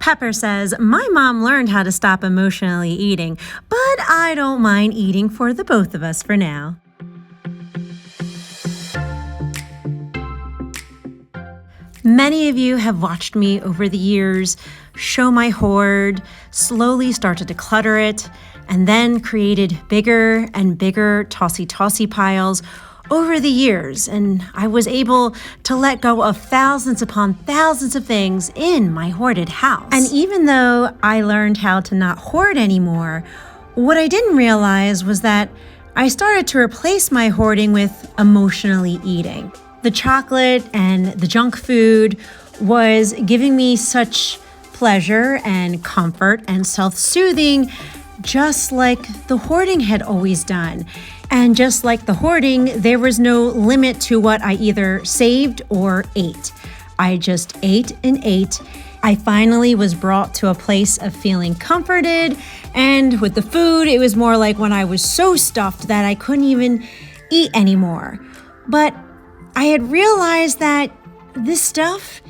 Pepper says, my mom learned how to stop emotionally eating, but I don't mind eating for the both of us for now. Many of you have watched me over the years show my hoard, slowly start to declutter it, and then created bigger and bigger tossy piles over the years, and I was able to let go of thousands upon thousands of things in my hoarded house. And even though I learned how to not hoard anymore, what I didn't realize was that I started to replace my hoarding with emotionally eating. The chocolate and the junk food was giving me such pleasure and comfort and self-soothing, just like the hoarding had always done. And just like the hoarding, there was no limit to what I either saved or ate. I just ate and ate. I finally was brought to a place of feeling comforted, and with the food, it was more like when I was so stuffed that I couldn't even eat anymore. But I had realized that this stuff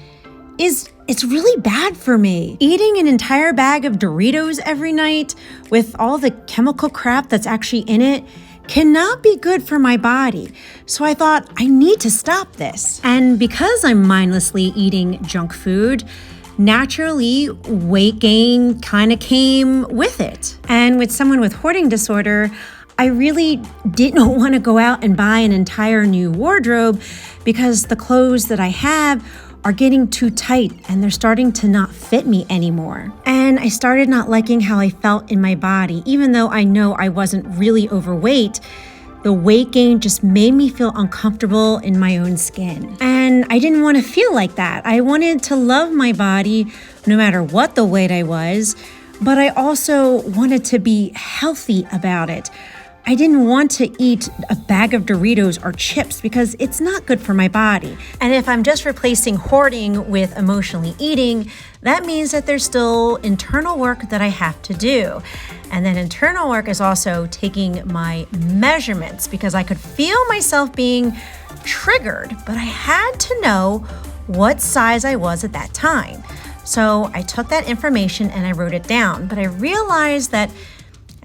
it's really bad for me. Eating an entire bag of Doritos every night with all the chemical crap that's actually in it cannot be good for my body. So I thought, I need to stop this. And because I'm mindlessly eating junk food, naturally weight gain kind of came with it. And with someone with hoarding disorder, I really didn't want to go out and buy an entire new wardrobe because the clothes that I have are getting too tight and they're starting to not fit me anymore. And I started not liking how I felt in my body. Even though I know I wasn't really overweight, the weight gain just made me feel uncomfortable in my own skin. And I didn't want to feel like that. I wanted to love my body no matter what the weight I was, but I also wanted to be healthy about it. I didn't want to eat a bag of Doritos or chips because it's not good for my body. And if I'm just replacing hoarding with emotionally eating, that means that there's still internal work that I have to do. And that internal work is also taking my measurements because I could feel myself being triggered, but I had to know what size I was at that time. So I took that information and I wrote it down, but I realized that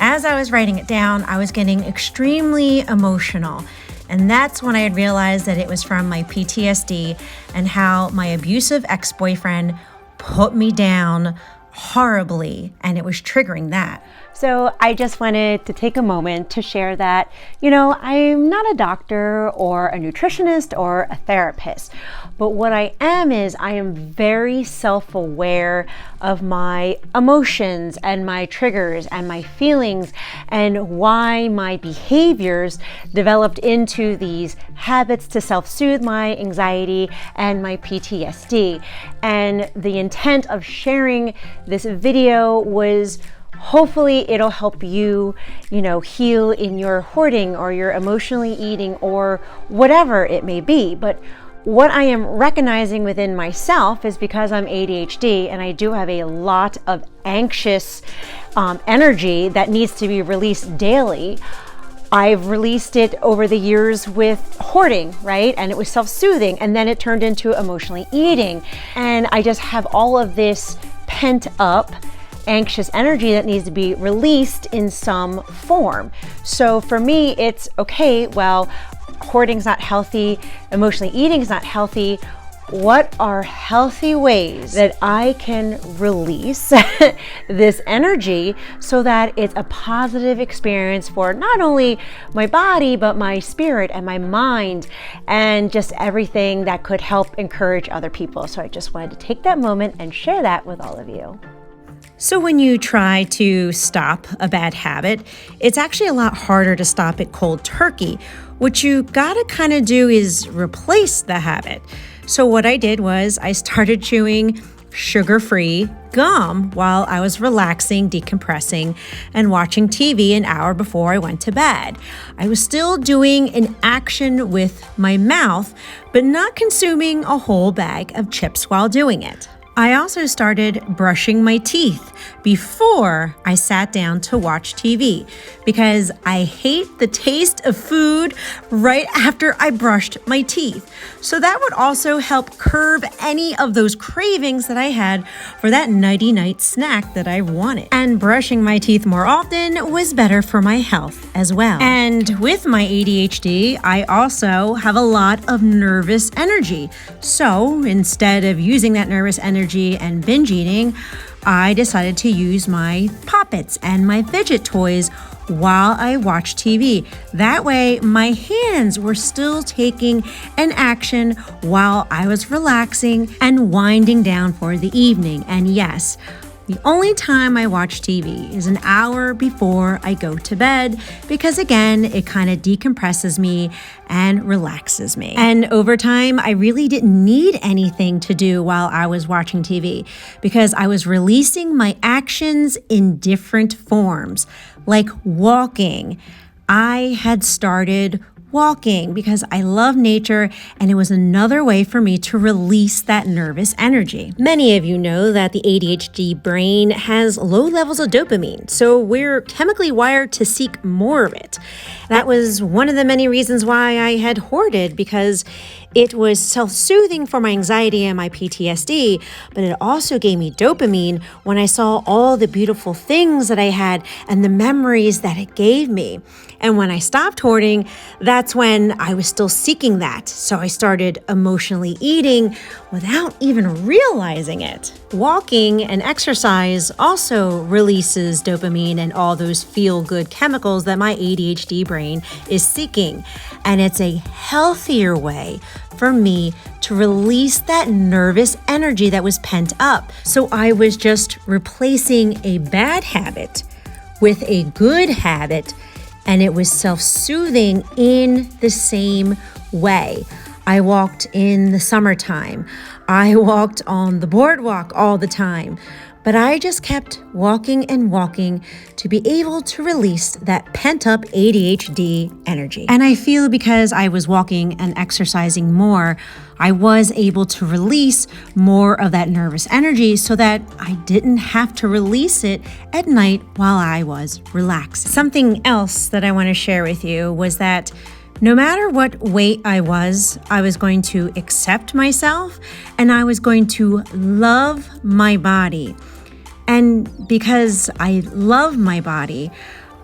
as I was writing it down, I was getting extremely emotional. And that's when I had realized that it was from my PTSD and how my abusive ex-boyfriend put me down horribly, and it was triggering that. So I just wanted to take a moment to share that, I'm not a doctor or a nutritionist or a therapist, but what I am very self-aware of my emotions and my triggers and my feelings and why my behaviors developed into these habits to self-soothe my anxiety and my PTSD. And the intent of sharing this video was hopefully it'll help you, heal in your hoarding or your emotionally eating or whatever it may be. But what I am recognizing within myself is because I'm ADHD and I do have a lot of anxious energy that needs to be released daily. I've released it over the years with hoarding, right? And it was self-soothing, and then it turned into emotionally eating. And I just have all of this pent up anxious energy that needs to be released in some form. So for me, it's okay, well, hoarding's not healthy, emotionally eating is not healthy. What are healthy ways that I can release this energy so that it's a positive experience for not only my body, but my spirit and my mind and just everything that could help encourage other people. So I just wanted to take that moment and share that with all of you. So when you try to stop a bad habit, it's actually a lot harder to stop it cold turkey. What you gotta kind of do is replace the habit. So what I did was I started chewing sugar-free gum while I was relaxing, decompressing, and watching TV an hour before I went to bed. I was still doing an action with my mouth, but not consuming a whole bag of chips while doing it. I also started brushing my teeth before I sat down to watch TV because I hate the taste of food right after I brushed my teeth. So that would also help curb any of those cravings that I had for that nighty-night snack that I wanted. And brushing my teeth more often was better for my health as well. And with my ADHD, I also have a lot of nervous energy. So instead of using that nervous energy and binge eating, I decided to use my Pop-Its and my fidget toys while I watched TV. That way, my hands were still taking an action while I was relaxing and winding down for the evening. And yes, the only time I watch TV is an hour before I go to bed because, again, it kind of decompresses me and relaxes me. And over time, I really didn't need anything to do while I was watching TV because I was releasing my actions in different forms, like walking. I had started walking because I love nature, and it was another way for me to release that nervous energy. Many of you know that the ADHD brain has low levels of dopamine, so we're chemically wired to seek more of it. That was one of the many reasons why I had hoarded, because it was self-soothing for my anxiety and my PTSD, but it also gave me dopamine when I saw all the beautiful things that I had and the memories that it gave me. And when I stopped hoarding, that's when I was still seeking that. So I started emotionally eating without even realizing it. Walking and exercise also releases dopamine and all those feel-good chemicals that my ADHD brain is seeking. And it's a healthier way for me to release that nervous energy that was pent up. So I was just replacing a bad habit with a good habit, and it was self-soothing in the same way. I walked in the summertime. I walked on the boardwalk all the time. But I just kept walking and walking to be able to release that pent-up ADHD energy. And I feel because I was walking and exercising more, I was able to release more of that nervous energy so that I didn't have to release it at night while I was relaxed. Something else that I want to share with you was that no matter what weight I was going to accept myself, and I was going to love my body. And because I love my body,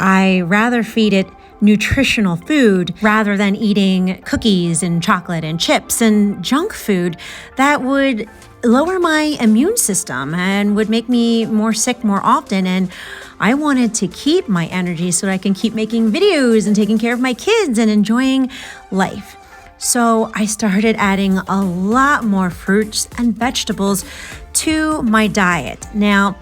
I rather feed it nutritional food rather than eating cookies and chocolate and chips and junk food that would lower my immune system and would make me more sick more often. And I wanted to keep my energy so that I can keep making videos and taking care of my kids and enjoying life. So I started adding a lot more fruits and vegetables to my diet. Now,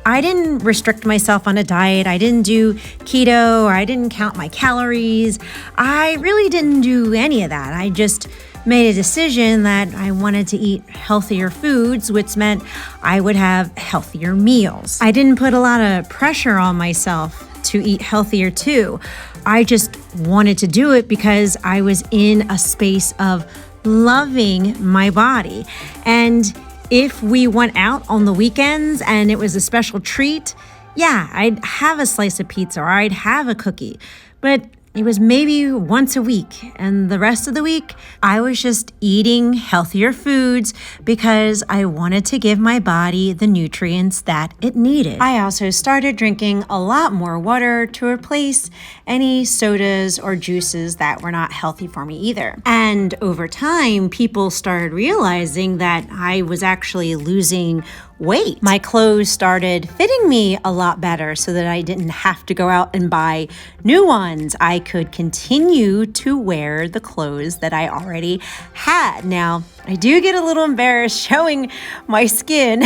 I didn't restrict myself on a diet. I didn't do keto, or I didn't count my calories. I really didn't do any of that. I just made a decision that I wanted to eat healthier foods, which meant I would have healthier meals. I didn't put a lot of pressure on myself to eat healthier too. I just wanted to do it because I was in a space of loving my body. And if we went out on the weekends and it was a special treat, yeah, I'd have a slice of pizza or I'd have a cookie. But it was maybe once a week, and the rest of the week, I was just eating healthier foods because I wanted to give my body the nutrients that it needed. I also started drinking a lot more water to replace any sodas or juices that were not healthy for me either. And over time, people started realizing that I was actually losing weight. My clothes started fitting me a lot better so that I didn't have to go out and buy new ones. I could continue to wear the clothes that I already had. Now, I do get a little embarrassed showing my skin,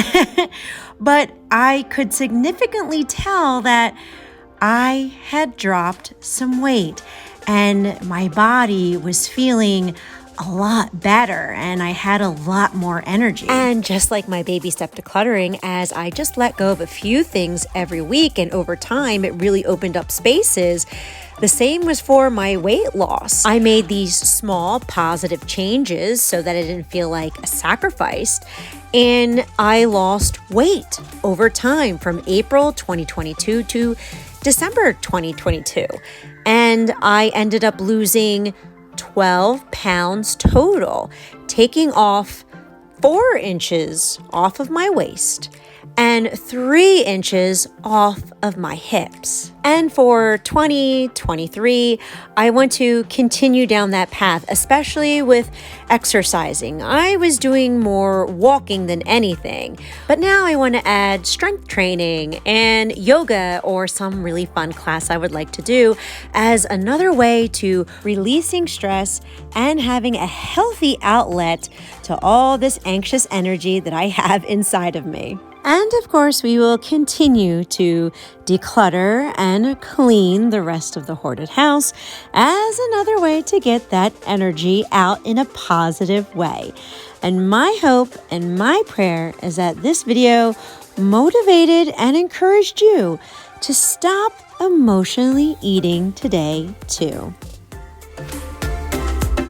but I could significantly tell that I had dropped some weight and my body was feeling a lot better and I had a lot more energy. And just like my baby step decluttering, as I just let go of a few things every week and over time it really opened up spaces, the same was for my weight loss. I made these small positive changes so that it didn't feel like a sacrifice. And I lost weight over time from April 2022 to December 2022. And I ended up losing 12 pounds total, taking off 4 inches off of my waist and 3 inches off of my hips. And for 2023, I want to continue down that path, especially with exercising. I was doing more walking than anything, but now I want to add strength training and yoga or some really fun class I would like to do as another way to releasing stress and having a healthy outlet to all this anxious energy that I have inside of me. And of course, we will continue to declutter and clean the rest of the hoarded house as another way to get that energy out in a positive way. And my hope and my prayer is that this video motivated and encouraged you to stop emotionally eating today too.